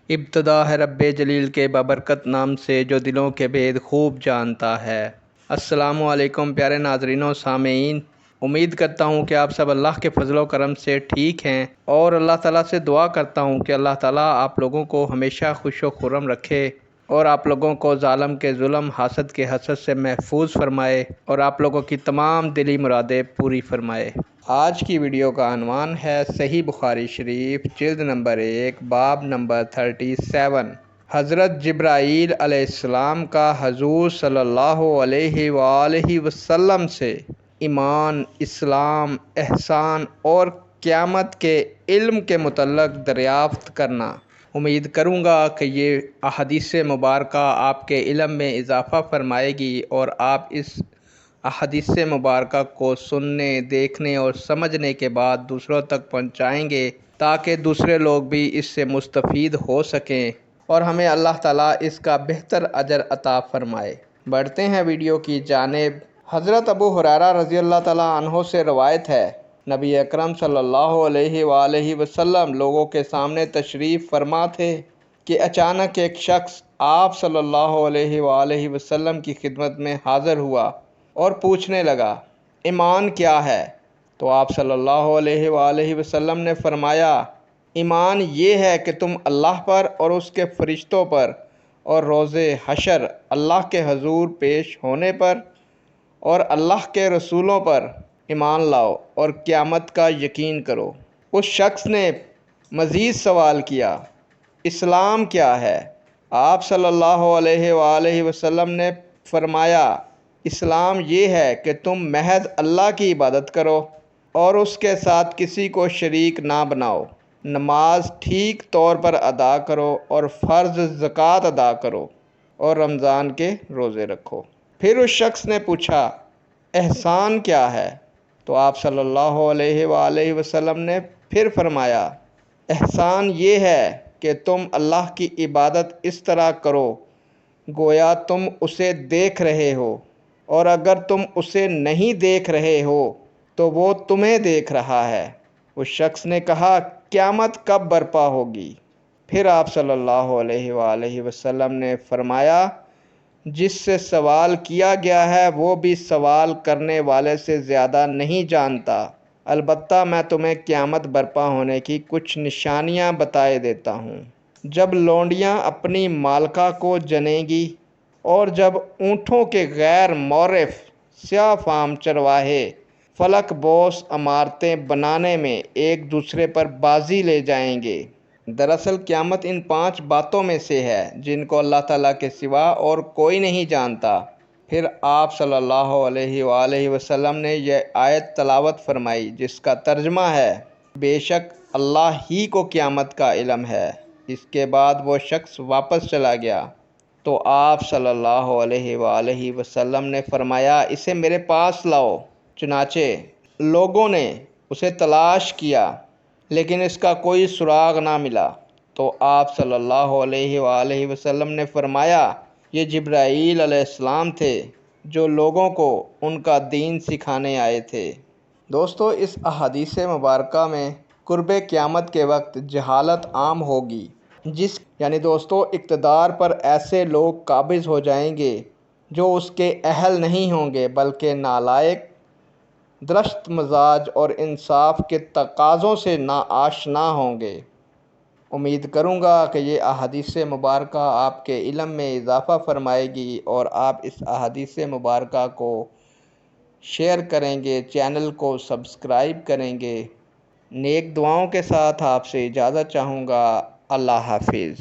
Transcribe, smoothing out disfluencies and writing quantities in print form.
ابتدا ہے رب جلیل کے بابرکت نام سے جو دلوں کے بھید خوب جانتا ہے۔ السلام علیکم پیارے ناظرین و سامعین، امید کرتا ہوں کہ آپ سب اللہ کے فضل و کرم سے ٹھیک ہیں، اور اللہ تعالیٰ سے دعا کرتا ہوں کہ اللہ تعالیٰ آپ لوگوں کو ہمیشہ خوش و خرم رکھے، اور آپ لوگوں کو ظالم کے ظلم، حاسد کے حسد سے محفوظ فرمائے، اور آپ لوگوں کی تمام دلی مرادیں پوری فرمائے۔ آج کی ویڈیو کا عنوان ہے صحیح بخاری شریف جلد نمبر 1 باب نمبر 37۔ حضرت جبرائیل علیہ السلام کا حضور صلی اللہ علیہ وآلہ وسلم سے ایمان، اسلام، احسان اور قیامت کے علم کے متعلق دریافت کرنا۔ امید کروں گا کہ یہ احادیث مبارکہ آپ کے علم میں اضافہ فرمائے گی، اور آپ اس احادیث مبارکہ کو سننے، دیکھنے اور سمجھنے کے بعد دوسروں تک پہنچائیں گے، تاکہ دوسرے لوگ بھی اس سے مستفید ہو سکیں، اور ہمیں اللہ تعالیٰ اس کا بہتر اجر عطا فرمائے۔ بڑھتے ہیں ویڈیو کی جانب۔ حضرت ابو ہریرہ رضی اللہ تعالیٰ عنہ سے روایت ہے، نبی اکرم صلی اللہ علیہ وآلہ وسلم لوگوں کے سامنے تشریف فرما تھے کہ اچانک ایک شخص آپ صلی اللہ علیہ وآلہ وسلم کی خدمت میں حاضر ہوا اور پوچھنے لگا، ایمان کیا ہے؟ تو آپ صلی اللہ علیہ وآلہ وسلم نے فرمایا، ایمان یہ ہے کہ تم اللہ پر اور اس کے فرشتوں پر اور روز حشر اللہ کے حضور پیش ہونے پر اور اللہ کے رسولوں پر ایمان لاؤ اور قیامت کا یقین کرو۔ اس شخص نے مزید سوال کیا، اسلام کیا ہے؟ آپ صلی اللہ علیہ وآلہ وسلم نے فرمایا، اسلام یہ ہے کہ تم محض اللہ کی عبادت کرو اور اس کے ساتھ کسی کو شریک نہ بناؤ، نماز ٹھیک طور پر ادا کرو اور فرض زکوٰۃ ادا کرو، اور رمضان کے روزے رکھو۔ پھر اس شخص نے پوچھا، احسان کیا ہے؟ تو آپ صلی اللہ علیہ وآلہ وسلم نے پھر فرمایا، احسان یہ ہے کہ تم اللہ کی عبادت اس طرح کرو گویا تم اسے دیکھ رہے ہو، اور اگر تم اسے نہیں دیکھ رہے ہو تو وہ تمہیں دیکھ رہا ہے۔ اس شخص نے کہا، قیامت کب برپا ہوگی؟ پھر آپ صلی اللہ علیہ وآلہ وسلم نے فرمایا، جس سے سوال کیا گیا ہے وہ بھی سوال کرنے والے سے زیادہ نہیں جانتا، البتہ میں تمہیں قیامت برپا ہونے کی کچھ نشانیاں بتائے دیتا ہوں۔ جب لونڈیاں اپنی مالکہ کو جنیں گی، اور جب اونٹوں کے غیر معرف سیاہ فام چرواہے فلک بوس عمارتیں بنانے میں ایک دوسرے پر بازی لے جائیں گے۔ دراصل قیامت ان 5 باتوں میں سے ہے جن کو اللہ تعالیٰ کے سوا اور کوئی نہیں جانتا۔ پھر آپ صلی اللہ علیہ وآلہ وسلم نے یہ آیت تلاوت فرمائی جس کا ترجمہ ہے، بے شک اللہ ہی کو قیامت کا علم ہے۔ اس کے بعد وہ شخص واپس چلا گیا تو آپ صلی اللہ علیہ وآلہ وسلم نے فرمایا، اسے میرے پاس لاؤ۔ چنانچہ لوگوں نے اسے تلاش کیا لیکن اس کا کوئی سراغ نہ ملا، تو آپ صلی اللہ علیہ وآلہ وسلم نے فرمایا، یہ جبرائیل علیہ السلام تھے جو لوگوں کو ان کا دین سکھانے آئے تھے۔ دوستو، اس احادیث مبارکہ میں قرب قیامت کے وقت جہالت عام ہوگی، یعنی دوستو اقتدار پر ایسے لوگ قابض ہو جائیں گے جو اس کے اہل نہیں ہوں گے، بلکہ نالائق، درست مزاج اور انصاف کے تقاضوں سے ناآشنا ہوں گے۔ امید کروں گا کہ یہ احادیث مبارکہ آپ کے علم میں اضافہ فرمائے گی، اور آپ اس احادیث مبارکہ کو شیئر کریں گے، چینل کو سبسکرائب کریں گے۔ نیک دعاؤں کے ساتھ آپ سے اجازت چاہوں گا۔ اللہ حافظ۔